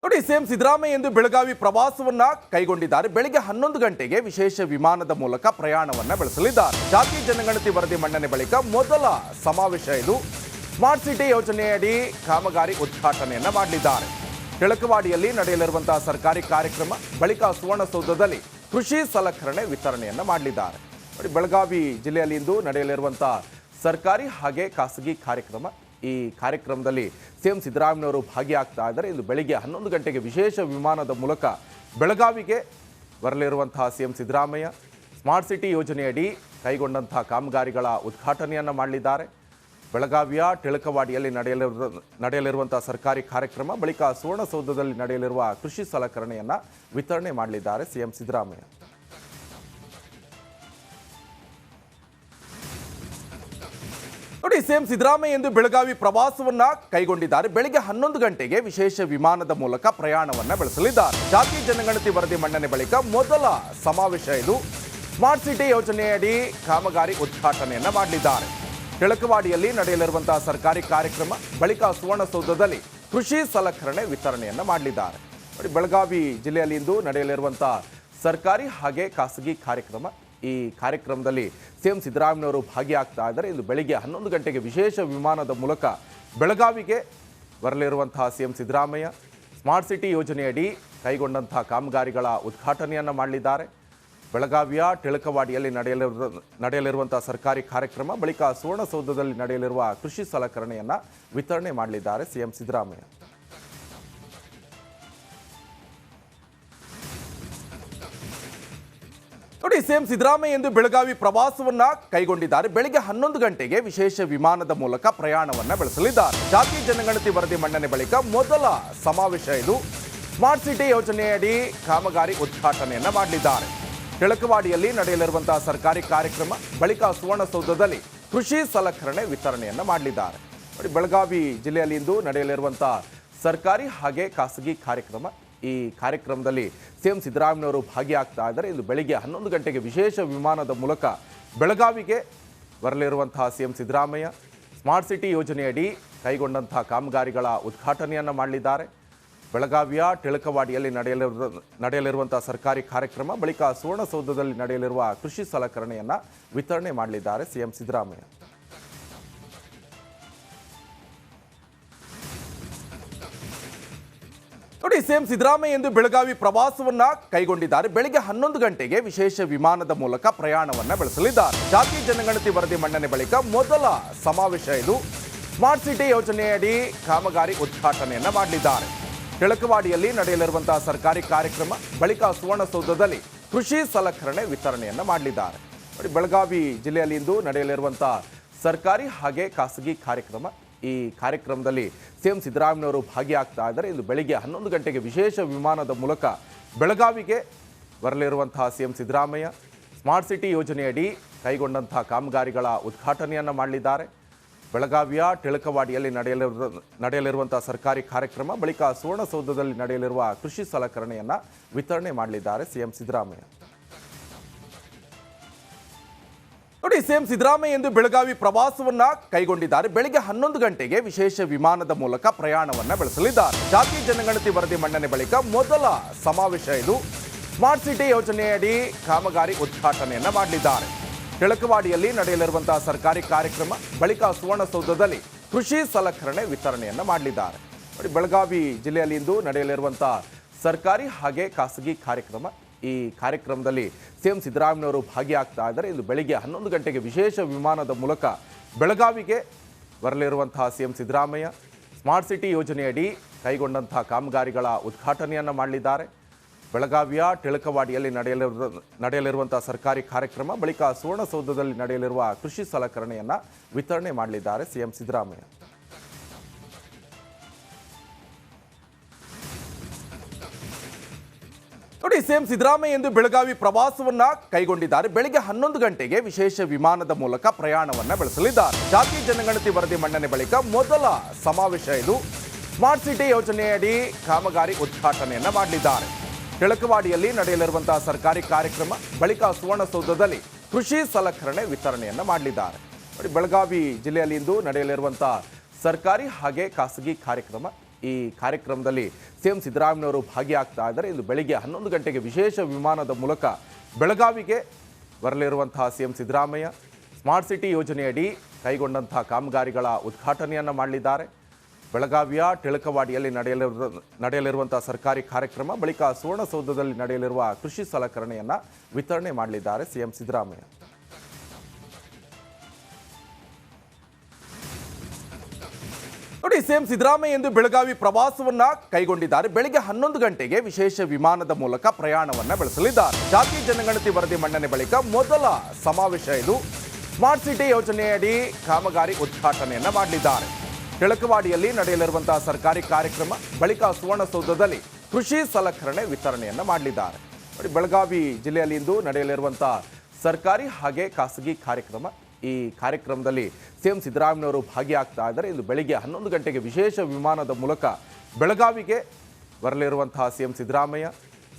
ನೋಡಿ, ಸಿಎಂ ಸಿದ್ದರಾಮಯ್ಯ ಎಂದು ಬೆಳಗಾವಿ ಪ್ರವಾಸವನ್ನ ಕೈಗೊಂಡಿದ್ದಾರೆ. ಬೆಳಿಗ್ಗೆ 11 ಗಂಟೆಗೆ ವಿಶೇಷ ವಿಮಾನದ ಮೂಲಕ ಪ್ರಯಾಣವನ್ನ ಬೆಳೆಸಲಿದ್ದಾರೆ. ಜಾತಿ ಜನಗಣತಿ ವರದಿ ಮಂಡನೆ ಬಳಿಕ ಮೊದಲ ಸಮಾವೇಶ ಇದು. ಸ್ಮಾರ್ಟ್ ಸಿಟಿ ಯೋಜನೆಯಡಿ ಕಾಮಗಾರಿ ಉದ್ಘಾಟನೆಯನ್ನ ಮಾಡಲಿದ್ದಾರೆ. ಟಿಳಕವಾಡಿಯಲ್ಲಿ ನಡೆಯಲಿರುವಂತಹ ಸರ್ಕಾರಿ ಕಾರ್ಯಕ್ರಮ ಬಳಿಕ ಸುವರ್ಣಸೌಧದಲ್ಲಿ ಕೃಷಿ ಸಲಕರಣೆ ವಿತರಣೆಯನ್ನ ಮಾಡಲಿದ್ದಾರೆ. ನೋಡಿ, ಬೆಳಗಾವಿ ಜಿಲ್ಲೆಯಲ್ಲಿ ಇಂದು ನಡೆಯಲಿರುವಂತಹ ಸರ್ಕಾರಿ ಹಾಗೆ ಖಾಸಗಿ ಕಾರ್ಯಕ್ರಮ. ಈ ಕಾರ್ಯಕ್ರಮದಲ್ಲಿ ಸಿಎಂ ಸಿದ್ದರಾಮಯ್ಯನವರು ಭಾಗಿಯಾಗ್ತಾ ಇದ್ದಾರೆ. ಇಂದು ಬೆಳಿಗ್ಗೆ 11 ಗಂಟೆಗೆ ವಿಶೇಷ ವಿಮಾನದ ಮೂಲಕ ಬೆಳಗಾವಿಗೆ ಬರಲಿರುವಂತಹ ಸಿಎಂ ಸಿದ್ದರಾಮಯ್ಯ ಸ್ಮಾರ್ಟ್ ಸಿಟಿ ಯೋಜನೆಯಡಿ ಕೈಗೊಂಡಂತಹ ಕಾಮಗಾರಿಗಳ ಉದ್ಘಾಟನೆಯನ್ನು ಮಾಡಲಿದ್ದಾರೆ. ಬೆಳಗಾವಿಯ ಟಿಳಕವಾಡಿಯಲ್ಲಿ ನಡೆಯಲಿರುವಂತಹ ಸರ್ಕಾರಿ ಕಾರ್ಯಕ್ರಮ ಬಳಿಕ ಸುವರ್ಣಸೌಧದಲ್ಲಿ ನಡೆಯಲಿರುವ ಕೃಷಿ ಸಲಕರಣೆಯನ್ನು ವಿತರಣೆ ಮಾಡಲಿದ್ದಾರೆ ಸಿಎಂ ಸಿದ್ದರಾಮಯ್ಯ. ನೋಡಿ, ಸಿಎಂ ಸಿದ್ದರಾಮಯ್ಯ ಎಂದು ಬೆಳಗಾವಿ ಪ್ರವಾಸವನ್ನ ಕೈಗೊಂಡಿದ್ದಾರೆ. ಬೆಳಿಗ್ಗೆ 11 ಗಂಟೆಗೆ ವಿಶೇಷ ವಿಮಾನದ ಮೂಲಕ ಪ್ರಯಾಣವನ್ನ ಬೆಳೆಸಲಿದ್ದಾರೆ. ಜಾತಿ ಜನಗಣತಿ ವರದಿ ಮಂಡನೆ ಬಳಿಕ ಮೊದಲ ಸಮಾವೇಶ ಇದು. ಸ್ಮಾರ್ಟ್ ಸಿಟಿ ಯೋಜನೆಯಡಿ ಕಾಮಗಾರಿ ಉದ್ಘಾಟನೆಯನ್ನ ಮಾಡಲಿದ್ದಾರೆ. ಟಿಳಕವಾಡಿಯಲ್ಲಿ ನಡೆಯಲಿರುವಂತಹ ಸರ್ಕಾರಿ ಕಾರ್ಯಕ್ರಮ ಬಳಿಕ ಸುವರ್ಣಸೌಧದಲ್ಲಿ ಕೃಷಿ ಸಲಕರಣೆ ವಿತರಣೆಯನ್ನ ಮಾಡಲಿದ್ದಾರೆ. ನೋಡಿ, ಬೆಳಗಾವಿ ಜಿಲ್ಲೆಯಲ್ಲಿ ಇಂದು ನಡೆಯಲಿರುವಂತಹ ಸರ್ಕಾರಿ ಹಾಗೆ ಖಾಸಗಿ ಕಾರ್ಯಕ್ರಮ. ಈ ಕಾರ್ಯಕ್ರಮದಲ್ಲಿ ಸಿಎಂ ಸಿದ್ದರಾಮಯ್ಯನವರು ಭಾಗಿಯಾಗ್ತಾ ಇದ್ದಾರೆ. ಇಂದು ಬೆಳಿಗ್ಗೆ 11 ಗಂಟೆಗೆ ವಿಶೇಷ ವಿಮಾನದ ಮೂಲಕ ಬೆಳಗಾವಿಗೆ ಬರಲಿರುವಂತಹ ಸಿಎಂ ಸಿದ್ದರಾಮಯ್ಯ ಸ್ಮಾರ್ಟ್ ಸಿಟಿ ಯೋಜನೆಯಡಿ ಕೈಗೊಂಡಂತಹ ಕಾಮಗಾರಿಗಳ ಉದ್ಘಾಟನೆಯನ್ನು ಮಾಡಲಿದ್ದಾರೆ. ಬೆಳಗಾವಿಯ ಟಿಳಕವಾಡಿಯಲ್ಲಿ ನಡೆಯಲಿರುವಂತಹ ಸರ್ಕಾರಿ ಕಾರ್ಯಕ್ರಮ ಬಳಿಕ ಸುವರ್ಣಸೌಧದಲ್ಲಿ ನಡೆಯಲಿರುವ ಕೃಷಿ ಸಲಕರಣೆಯನ್ನು ವಿತರಣೆ ಮಾಡಲಿದ್ದಾರೆ ಸಿಎಂ ಸಿದ್ದರಾಮಯ್ಯ. ನೋಡಿ, ಸಿಎಂ ಸಿದ್ದರಾಮಯ್ಯ ಎಂದು ಬೆಳಗಾವಿ ಪ್ರವಾಸವನ್ನ ಕೈಗೊಂಡಿದ್ದಾರೆ. ಬೆಳಿಗ್ಗೆ 11 ಗಂಟೆಗೆ ವಿಶೇಷ ವಿಮಾನದ ಮೂಲಕ ಪ್ರಯಾಣವನ್ನ ಬೆಳೆಸಲಿದ್ದಾರೆ. ಜಾತಿ ಜನಗಣತಿ ವರದಿ ಮಂಡನೆ ಬಳಿಕ ಮೊದಲ ಸಮಾವೇಶ ಇದು. ಸ್ಮಾರ್ಟ್ ಸಿಟಿ ಯೋಜನೆಯಡಿ ಕಾಮಗಾರಿ ಉದ್ಘಾಟನೆಯನ್ನ ಮಾಡಲಿದ್ದಾರೆ. ಟಿಳಕವಾಡಿಯಲ್ಲಿ ನಡೆಯಲಿರುವಂತಹ ಸರ್ಕಾರಿ ಕಾರ್ಯಕ್ರಮ ಬಳಿಕ ಸುವರ್ಣಸೌಧದಲ್ಲಿ ಕೃಷಿ ಸಲಕರಣೆ ವಿತರಣೆಯನ್ನ ಮಾಡಲಿದ್ದಾರೆ. ನೋಡಿ, ಬೆಳಗಾವಿ ಜಿಲ್ಲೆಯಲ್ಲಿ ಇಂದು ನಡೆಯಲಿರುವಂತಹ ಸರ್ಕಾರಿ ಹಾಗೆ ಖಾಸಗಿ ಕಾರ್ಯಕ್ರಮ. ಈ ಕಾರ್ಯಕ್ರಮದಲ್ಲಿ ಸಿಎಂ ಸಿದ್ದರಾಮಯ್ಯನವರು ಭಾಗಿಯಾಗ್ತಾ ಇದ್ದಾರೆ. ಇಂದು ಬೆಳಿಗ್ಗೆ 11 ಗಂಟೆಗೆ ವಿಶೇಷ ವಿಮಾನದ ಮೂಲಕ ಬೆಳಗಾವಿಗೆ ಬರಲಿರುವಂತಹ ಸಿಎಂ ಸಿದ್ದರಾಮಯ್ಯ ಸ್ಮಾರ್ಟ್ ಸಿಟಿ ಯೋಜನೆಯಡಿ ಕೈಗೊಂಡಂತಹ ಕಾಮಗಾರಿಗಳ ಉದ್ಘಾಟನೆಯನ್ನು ಮಾಡಲಿದ್ದಾರೆ. ಬೆಳಗಾವಿಯ ಟಿಳಕವಾಡಿಯಲ್ಲಿ ನಡೆಯಲಿರುವಂತಹ ಸರ್ಕಾರಿ ಕಾರ್ಯಕ್ರಮ ಬಳಿಕ ಸುವರ್ಣಸೌಧದಲ್ಲಿ ನಡೆಯಲಿರುವ ಕೃಷಿ ಸಲಕರಣೆಯನ್ನು ವಿತರಣೆ ಮಾಡಲಿದ್ದಾರೆ ಸಿಎಂ ಸಿದ್ದರಾಮಯ್ಯ. ನೋಡಿ, ಸಿಎಂ ಸಿದ್ದರಾಮಯ್ಯ ಎಂದು ಬೆಳಗಾವಿ ಪ್ರವಾಸವನ್ನ ಕೈಗೊಂಡಿದ್ದಾರೆ. ಬೆಳಿಗ್ಗೆ 11 ಗಂಟೆಗೆ ವಿಶೇಷ ವಿಮಾನದ ಮೂಲಕ ಪ್ರಯಾಣವನ್ನ ಬೆಳೆಸಲಿದ್ದಾರೆ. ಜಾತಿ ಜನಗಣತಿ ವರದಿ ಮಂಡನೆ ಬಳಿಕ ಮೊದಲ ಸಮಾವೇಶ ಇದು. ಸ್ಮಾರ್ಟ್ ಸಿಟಿ ಯೋಜನೆಯಡಿ ಕಾಮಗಾರಿ ಉದ್ಘಾಟನೆಯನ್ನ ಮಾಡಲಿದ್ದಾರೆ. ಟಿಳಕವಾಡಿಯಲ್ಲಿ ನಡೆಯಲಿರುವಂತಹ ಸರ್ಕಾರಿ ಕಾರ್ಯಕ್ರಮ ಬಳಿಕ ಸುವರ್ಣಸೌಧದಲ್ಲಿ ಕೃಷಿ ಸಲಕರಣೆ ವಿತರಣೆಯನ್ನ ಮಾಡಲಿದ್ದಾರೆ. ನೋಡಿ, ಬೆಳಗಾವಿ ಜಿಲ್ಲೆಯಲ್ಲಿ ಇಂದು ನಡೆಯಲಿರುವಂತಹ ಸರ್ಕಾರಿ ಹಾಗೆ ಖಾಸಗಿ ಕಾರ್ಯಕ್ರಮ. ಈ ಕಾರ್ಯಕ್ರಮದಲ್ಲಿ ಸಿಎಂ ಸಿದ್ದರಾಮಯ್ಯನವರು ಭಾಗಿಯಾಗ್ತಾ ಇದ್ದಾರೆ. ಇಂದು ಬೆಳಿಗ್ಗೆ 11 ಗಂಟೆಗೆ ವಿಶೇಷ ವಿಮಾನದ ಮೂಲಕ ಬೆಳಗಾವಿಗೆ ಬರಲಿರುವಂತಹ ಸಿಎಂ ಸಿದ್ದರಾಮಯ್ಯ ಸ್ಮಾರ್ಟ್ ಸಿಟಿ ಯೋಜನೆಯಡಿ ಕೈಗೊಂಡಂತಹ ಕಾಮಗಾರಿಗಳ ಉದ್ಘಾಟನೆಯನ್ನು ಮಾಡಲಿದ್ದಾರೆ. ಬೆಳಗಾವಿಯ ಟಿಳಕವಾಡಿಯಲ್ಲಿ ನಡೆಯಲಿರುವಂತಹ ಸರ್ಕಾರಿ ಕಾರ್ಯಕ್ರಮ ಬಳಿಕ ಸುವರ್ಣಸೌಧದಲ್ಲಿ ನಡೆಯಲಿರುವ ಕೃಷಿ ಸಲಕರಣೆಯನ್ನು ವಿತರಣೆ ಮಾಡಲಿದ್ದಾರೆ ಸಿಎಂ ಸಿದ್ದರಾಮಯ್ಯ. ನೋಡಿ, ಸಿಎಂ ಸಿದ್ದರಾಮಯ್ಯ ಎಂದು ಬೆಳಗಾವಿ ಪ್ರವಾಸವನ್ನ ಕೈಗೊಂಡಿದ್ದಾರೆ. ಬೆಳಿಗ್ಗೆ 11 ಗಂಟೆಗೆ ವಿಶೇಷ ವಿಮಾನದ ಮೂಲಕ ಪ್ರಯಾಣವನ್ನ ಬೆಳೆಸಲಿದ್ದಾರೆ. ಜಾತಿ ಜನಗಣತಿ ವರದಿ ಮಂಡನೆ ಬಳಿಕ ಮೊದಲ ಸಮಾವೇಶ ಇದು. ಸ್ಮಾರ್ಟ್ ಸಿಟಿ ಯೋಜನೆಯಡಿ ಕಾಮಗಾರಿ ಉದ್ಘಾಟನೆಯನ್ನ ಮಾಡಲಿದ್ದಾರೆ. ಟಿಳಕವಾಡಿಯಲ್ಲಿ ನಡೆಯಲಿರುವಂತಹ ಸರ್ಕಾರಿ ಕಾರ್ಯಕ್ರಮ ಬಳಿಕ ಸುವರ್ಣಸೌಧದಲ್ಲಿ ಕೃಷಿ ಸಲಕರಣೆ ವಿತರಣೆಯನ್ನ ಮಾಡಲಿದ್ದಾರೆ. ನೋಡಿ, ಬೆಳಗಾವಿ ಜಿಲ್ಲೆಯಲ್ಲಿ ಇಂದು ನಡೆಯಲಿರುವಂತಹ ಸರ್ಕಾರಿ ಹಾಗೆ ಖಾಸಗಿ ಕಾರ್ಯಕ್ರಮ. ಈ ಕಾರ್ಯಕ್ರಮದಲ್ಲಿ ಸಿಎಂ ಸಿದ್ದರಾಮಯ್ಯನವರು ಭಾಗಿಯಾಗ್ತಾ ಇದ್ದಾರೆ. ಇಂದು ಬೆಳಿಗ್ಗೆ 11 ಗಂಟೆಗೆ ವಿಶೇಷ ವಿಮಾನದ ಮೂಲಕ ಬೆಳಗಾವಿಗೆ ಬರಲಿರುವಂತಹ ಸಿಎಂ ಸಿದ್ದರಾಮಯ್ಯ ಸ್ಮಾರ್ಟ್ ಸಿಟಿ ಯೋಜನೆಯಡಿ ಕೈಗೊಂಡಂತಹ ಕಾಮಗಾರಿಗಳ ಉದ್ಘಾಟನೆಯನ್ನು ಮಾಡಲಿದ್ದಾರೆ. ಬೆಳಗಾವಿಯ ಟಿಳಕವಾಡಿಯಲ್ಲಿ ನಡೆಯಲಿರುವಂತಹ ಸರ್ಕಾರಿ ಕಾರ್ಯಕ್ರಮ ಬಳಿಕ ಸುವರ್ಣಸೌಧದಲ್ಲಿ ನಡೆಯಲಿರುವ ಕೃಷಿ ಸಲಕರಣೆಯನ್ನು ವಿತರಣೆ ಮಾಡಲಿದ್ದಾರೆ ಸಿಎಂ ಸಿದ್ದರಾಮಯ್ಯ. ನೋಡಿ, ಸಿಎಂ ಸಿದ್ದರಾಮಯ್ಯ ಎಂದು ಬೆಳಗಾವಿ ಪ್ರವಾಸವನ್ನ ಕೈಗೊಂಡಿದ್ದಾರೆ. ಬೆಳಿಗ್ಗೆ 11 ಗಂಟೆಗೆ ವಿಶೇಷ ವಿಮಾನದ ಮೂಲಕ ಪ್ರಯಾಣವನ್ನ ಬೆಳೆಸಲಿದ್ದಾರೆ. ಜಾತಿ ಜನಗಣತಿ ವರದಿ ಮಂಡನೆ ಬಳಿಕ ಮೊದಲ ಸಮಾವೇಶ ಇದು. ಸ್ಮಾರ್ಟ್ ಸಿಟಿ ಯೋಜನೆಯಡಿ ಕಾಮಗಾರಿ ಉದ್ಘಾಟನೆಯನ್ನ ಮಾಡಲಿದ್ದಾರೆ. ಟಿಳಕವಾಡಿಯಲ್ಲಿ ನಡೆಯಲಿರುವಂತಹ ಸರ್ಕಾರಿ ಕಾರ್ಯಕ್ರಮ ಬಳಿಕ ಸುವರ್ಣಸೌಧದಲ್ಲಿ ಕೃಷಿ ಸಲಕರಣೆ ವಿತರಣೆಯನ್ನ ಮಾಡಲಿದ್ದಾರೆ. ನೋಡಿ, ಬೆಳಗಾವಿ ಜಿಲ್ಲೆಯಲ್ಲಿ ಇಂದು ನಡೆಯಲಿರುವಂತಹ ಸರ್ಕಾರಿ ಹಾಗೆ ಖಾಸಗಿ ಕಾರ್ಯಕ್ರಮ. ಈ ಕಾರ್ಯಕ್ರಮದಲ್ಲಿ ಸಿಎಂ ಸಿದ್ದರಾಮಯ್ಯನವರು ಭಾಗಿಯಾಗ್ತಾ ಇದ್ದಾರೆ. ಇಂದು ಬೆಳಿಗ್ಗೆ 11 ಗಂಟೆಗೆ ವಿಶೇಷ ವಿಮಾನದ ಮೂಲಕ ಬೆಳಗಾವಿಗೆ ಬರಲಿರುವಂತಹ ಸಿಎಂ ಸಿದ್ದರಾಮಯ್ಯ ಸ್ಮಾರ್ಟ್ ಸಿಟಿ ಯೋಜನೆಯಡಿ ಕೈಗೊಂಡಂತಹ ಕಾಮಗಾರಿಗಳ ಉದ್ಘಾಟನೆಯನ್ನು ಮಾಡಲಿದ್ದಾರೆ. ಬೆಳಗಾವಿಯ ಟಿಳಕವಾಡಿಯಲ್ಲಿ ನಡೆಯಲಿರುವಂತಹ ಸರ್ಕಾರಿ ಕಾರ್ಯಕ್ರಮ ಬಳಿಕ ಸುವರ್ಣಸೌಧದಲ್ಲಿ ನಡೆಯಲಿರುವ ಕೃಷಿ ಸಲಕರಣೆಯನ್ನು ವಿತರಣೆ ಮಾಡಲಿದ್ದಾರೆ ಸಿಎಂ ಸಿದ್ದರಾಮಯ್ಯ. ನೋಡಿ, ಸಿಎಂ ಸಿದ್ದರಾಮಯ್ಯ ಎಂದು ಬೆಳಗಾವಿ ಪ್ರವಾಸವನ್ನ ಕೈಗೊಂಡಿದ್ದಾರೆ. ಬೆಳಿಗ್ಗೆ 11 ಗಂಟೆಗೆ ವಿಶೇಷ ವಿಮಾನದ ಮೂಲಕ ಪ್ರಯಾಣವನ್ನ ಬೆಳೆಸಲಿದ್ದಾರೆ. ಜಾತಿ ಜನಗಣತಿ ವರದಿ ಮನ್ನಣೆ ಬಳಿಕ ಮೊದಲ ಸಮಾವೇಶ ಇದು. ಸ್ಮಾರ್ಟ್ ಸಿಟಿ ಯೋಜನೆಯಡಿ ಕಾಮಗಾರಿ ಉದ್ಘಾಟನೆಯನ್ನ ಮಾಡಲಿದ್ದಾರೆ. ಟಿಳಕವಾಡಿಯಲ್ಲಿ ನಡೆಯಲಿರುವಂತಹ ಸರ್ಕಾರಿ ಕಾರ್ಯಕ್ರಮ ಬಳಿಕ ಸುವರ್ಣಸೌಧದಲ್ಲಿ ಕೃಷಿ ಸಲಕರಣೆ ವಿತರಣೆಯನ್ನ ಮಾಡಲಿದ್ದಾರೆ. ನೋಡಿ, ಬೆಳಗಾವಿ ಜಿಲ್ಲೆಯಲ್ಲಿ ಇಂದು ನಡೆಯಲಿರುವಂತಹ ಸರ್ಕಾರಿ ಹಾಗೆ ಖಾಸಗಿ ಕಾರ್ಯಕ್ರಮ. ಈ ಕಾರ್ಯಕ್ರಮದಲ್ಲಿ ಸಿಎಂ ಸಿದ್ದರಾಮಯ್ಯನವರು ಭಾಗಿಯಾಗ್ತಾ ಇದ್ದಾರೆ. ಇಂದು ಬೆಳಿಗ್ಗೆ 11 ಗಂಟೆಗೆ ವಿಶೇಷ ವಿಮಾನದ ಮೂಲಕ ಬೆಳಗಾವಿಗೆ ಬರಲಿರುವಂತಹ ಸಿಎಂ ಸಿದ್ದರಾಮಯ್ಯ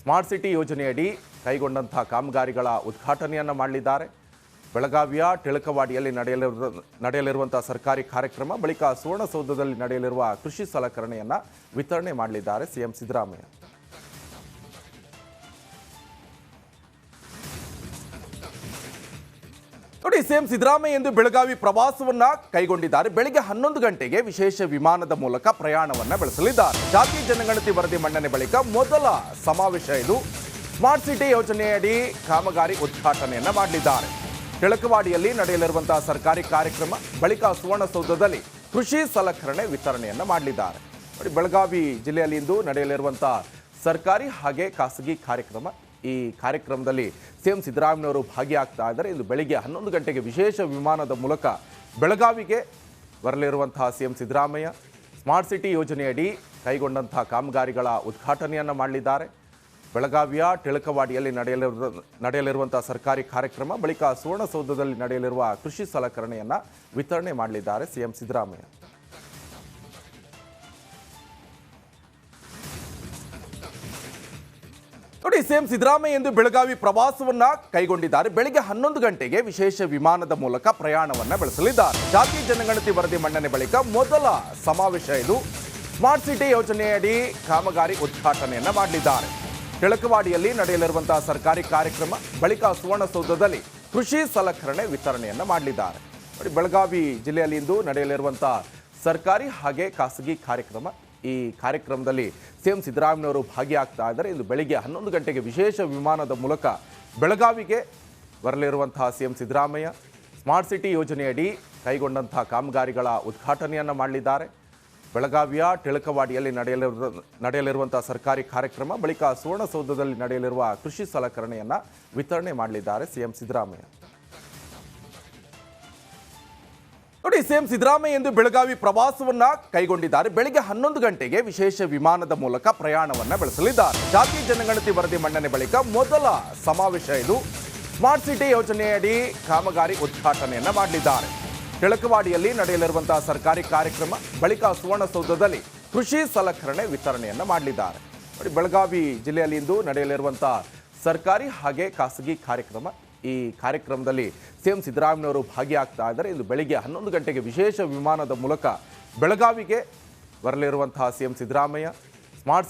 ಸ್ಮಾರ್ಟ್ ಸಿಟಿ ಯೋಜನೆಯಡಿ ಕೈಗೊಂಡಂತಹ ಕಾಮಗಾರಿಗಳ ಉದ್ಘಾಟನೆಯನ್ನು ಮಾಡಲಿದ್ದಾರೆ. ಬೆಳಗಾವಿಯ ಟಿಳಕವಾಡಿಯಲ್ಲಿ ನಡೆಯಲಿರುವಂತಹ ಸರ್ಕಾರಿ ಕಾರ್ಯಕ್ರಮ ಬಳಿಕ ಸುವರ್ಣಸೌಧದಲ್ಲಿ ನಡೆಯಲಿರುವ ಕೃಷಿ ಸಲಕರಣೆಯನ್ನು ವಿತರಣೆ ಮಾಡಲಿದ್ದಾರೆ ಸಿಎಂ ಸಿದ್ದರಾಮಯ್ಯ. ನೋಡಿ, ಸಿಎಂ ಸಿದ್ದರಾಮಯ್ಯ ಎಂದು ಬೆಳಗಾವಿ ಪ್ರವಾಸವನ್ನ ಕೈಗೊಂಡಿದ್ದಾರೆ. ಬೆಳಿಗ್ಗೆ 11 ಗಂಟೆಗೆ ವಿಶೇಷ ವಿಮಾನದ ಮೂಲಕ ಪ್ರಯಾಣವನ್ನ ಬೆಳೆಸಲಿದ್ದಾರೆ. ಜಾತಿ ಜನಗಣತಿ ವರದಿ ಮನ್ನಣೆ ಬಳಿಕ ಮೊದಲ ಸಮಾವೇಶ ಇದು. ಸ್ಮಾರ್ಟ್ ಸಿಟಿ ಯೋಜನೆಯಡಿ ಕಾಮಗಾರಿ ಉದ್ಘಾಟನೆಯನ್ನ ಮಾಡಲಿದ್ದಾರೆ. ಟಿಳಕವಾಡಿಯಲ್ಲಿ ನಡೆಯಲಿರುವಂತಹ ಸರ್ಕಾರಿ ಕಾರ್ಯಕ್ರಮ ಬಳಿಕ ಸುವರ್ಣಸೌಧದಲ್ಲಿ ಕೃಷಿ ಸಲಕರಣೆ ವಿತರಣೆಯನ್ನ ಮಾಡಲಿದ್ದಾರೆ. ನೋಡಿ, ಬೆಳಗಾವಿ ಜಿಲ್ಲೆಯಲ್ಲಿ ಇಂದು ನಡೆಯಲಿರುವಂತಹ ಸರ್ಕಾರಿ ಹಾಗೆ ಖಾಸಗಿ ಕಾರ್ಯಕ್ರಮ. ಈ ಕಾರ್ಯಕ್ರಮದಲ್ಲಿ ಸಿಎಂ ಸಿದ್ದರಾಮಯ್ಯನವರು ಭಾಗಿಯಾಗ್ತಾ ಇದ್ದಾರೆ. ಇಂದು ಬೆಳಿಗ್ಗೆ 11 ಗಂಟೆಗೆ ವಿಶೇಷ ವಿಮಾನದ ಮೂಲಕ ಬೆಳಗಾವಿಗೆ ಬರಲಿರುವಂತಹ ಸಿಎಂ ಸಿದ್ದರಾಮಯ್ಯ ಸ್ಮಾರ್ಟ್ ಸಿಟಿ ಯೋಜನೆಯಡಿ ಕೈಗೊಂಡಂತಹ ಕಾಮಗಾರಿಗಳ ಉದ್ಘಾಟನೆಯನ್ನು ಮಾಡಲಿದ್ದಾರೆ. ಬೆಳಗಾವಿಯ ಟಿಳಕವಾಡಿಯಲ್ಲಿ ನಡೆಯಲಿರುವಂತಹ ಸರ್ಕಾರಿ ಕಾರ್ಯಕ್ರಮ ಬಳಿಕ ಸುವರ್ಣಸೌಧದಲ್ಲಿ ನಡೆಯಲಿರುವ ಕೃಷಿ ಸಲಕರಣೆಯನ್ನು ವಿತರಣೆ ಮಾಡಲಿದ್ದಾರೆ ಸಿಎಂ ಸಿದ್ದರಾಮಯ್ಯ. ನೋಡಿ, ಸಿಎಂ ಸಿದ್ದರಾಮಯ್ಯ ಎಂದು ಬೆಳಗಾವಿ ಪ್ರವಾಸವನ್ನ ಕೈಗೊಂಡಿದ್ದಾರೆ. ಬೆಳಿಗ್ಗೆ 11 ಗಂಟೆಗೆ ವಿಶೇಷ ವಿಮಾನದ ಮೂಲಕ ಪ್ರಯಾಣವನ್ನ ಬೆಳೆಸಲಿದ್ದಾರೆ. ಜಾತಿ ಜನಗಣತಿ ವರದಿ ಮನ್ನಣೆ ಬಳಿಕ ಮೊದಲ ಸಮಾವೇಶ ಇದು. ಸ್ಮಾರ್ಟ್ ಸಿಟಿ ಯೋಜನೆಯಡಿ ಕಾಮಗಾರಿ ಉದ್ಘಾಟನೆಯನ್ನ ಮಾಡಲಿದ್ದಾರೆ. ಟಿಳಕವಾಡಿಯಲ್ಲಿ ನಡೆಯಲಿರುವಂತಹ ಸರ್ಕಾರಿ ಕಾರ್ಯಕ್ರಮ ಬಳಿಕ ಸುವರ್ಣಸೌಧದಲ್ಲಿ ಕೃಷಿ ಸಲಕರಣೆ ವಿತರಣೆಯನ್ನ ಮಾಡಲಿದ್ದಾರೆ. ನೋಡಿ, ಬೆಳಗಾವಿ ಜಿಲ್ಲೆಯಲ್ಲಿ ಇಂದು ನಡೆಯಲಿರುವಂತಹ ಸರ್ಕಾರಿ ಹಾಗೆ ಖಾಸಗಿ ಕಾರ್ಯಕ್ರಮ. ಈ ಕಾರ್ಯಕ್ರಮದಲ್ಲಿ ಸಿಎಂ ಸಿದ್ದರಾಮಯ್ಯನವರು ಭಾಗಿಯಾಗ್ತಾ ಇದ್ದಾರೆ. ಇಂದು ಬೆಳಿಗ್ಗೆ 11 ಗಂಟೆಗೆ ವಿಶೇಷ ವಿಮಾನದ ಮೂಲಕ ಬೆಳಗಾವಿಗೆ ಬರಲಿರುವಂತಹ ಸಿಎಂ ಸಿದ್ದರಾಮಯ್ಯ ಸ್ಮಾರ್ಟ್ ಸಿಟಿ ಯೋಜನೆಯಡಿ ಕೈಗೊಂಡಂತಹ ಕಾಮಗಾರಿಗಳ ಉದ್ಘಾಟನೆಯನ್ನು ಮಾಡಲಿದ್ದಾರೆ. ಬೆಳಗಾವಿಯ ಟಿಳಕವಾಡಿಯಲ್ಲಿ ನಡೆಯಲಿರುವಂತಹ ಸರ್ಕಾರಿ ಕಾರ್ಯಕ್ರಮ ಬಳಿಕ ಸುವರ್ಣಸೌಧದಲ್ಲಿ ನಡೆಯಲಿರುವ ಕೃಷಿ ಸಲಕರಣೆಯನ್ನು ವಿತರಣೆ ಮಾಡಲಿದ್ದಾರೆ ಸಿಎಂ ಸಿದ್ದರಾಮಯ್ಯ. ನೋಡಿ, ಸಿಎಂ ಸಿದ್ದರಾಮಯ್ಯ ಎಂದು ಬೆಳಗಾವಿ ಪ್ರವಾಸವನ್ನ ಕೈಗೊಂಡಿದ್ದಾರೆ. ಬೆಳಿಗ್ಗೆ 11 ಗಂಟೆಗೆ ವಿಶೇಷ ವಿಮಾನದ ಮೂಲಕ ಪ್ರಯಾಣವನ್ನ ಬೆಳೆಸಲಿದ್ದಾರೆ. ಜಾತಿ ಜನಗಣತಿ ವರದಿ ಮನ್ನಣೆ ಬಳಿಕ ಮೊದಲ ಸಮಾವೇಶ ಇದು. ಸ್ಮಾರ್ಟ್ ಸಿಟಿ ಯೋಜನೆಯಡಿ ಕಾಮಗಾರಿ ಉದ್ಘಾಟನೆಯನ್ನ ಮಾಡಲಿದ್ದಾರೆ. ಟಿಳಕವಾಡಿಯಲ್ಲಿ ನಡೆಯಲಿರುವಂತಹ ಸರ್ಕಾರಿ ಕಾರ್ಯಕ್ರಮ ಬಳಿಕ ಸುವರ್ಣಸೌಧದಲ್ಲಿ ಕೃಷಿ ಸಲಕರಣೆ ವಿತರಣೆಯನ್ನ ಮಾಡಲಿದ್ದಾರೆ. ನೋಡಿ, ಬೆಳಗಾವಿ ಜಿಲ್ಲೆಯಲ್ಲಿ ಇಂದು ನಡೆಯಲಿರುವಂತಹ ಸರ್ಕಾರಿ ಹಾಗೆ ಖಾಸಗಿ ಕಾರ್ಯಕ್ರಮ. ಈ ಕಾರ್ಯಕ್ರಮದಲ್ಲಿ ಸಿಎಂ ಸಿದ್ದರಾಮಯ್ಯನವರು ಭಾಗಿಯಾಗ್ತಾ ಇದ್ದಾರೆ. ಇಂದು ಬೆಳಿಗ್ಗೆ 11 ಗಂಟೆಗೆ ವಿಶೇಷ ವಿಮಾನದ ಮೂಲಕ ಬೆಳಗಾವಿಗೆ ಬರಲಿರುವಂತಹ ಸಿಎಂ ಸಿದ್ದರಾಮಯ್ಯ ಸ್ಮಾರ್ಟ್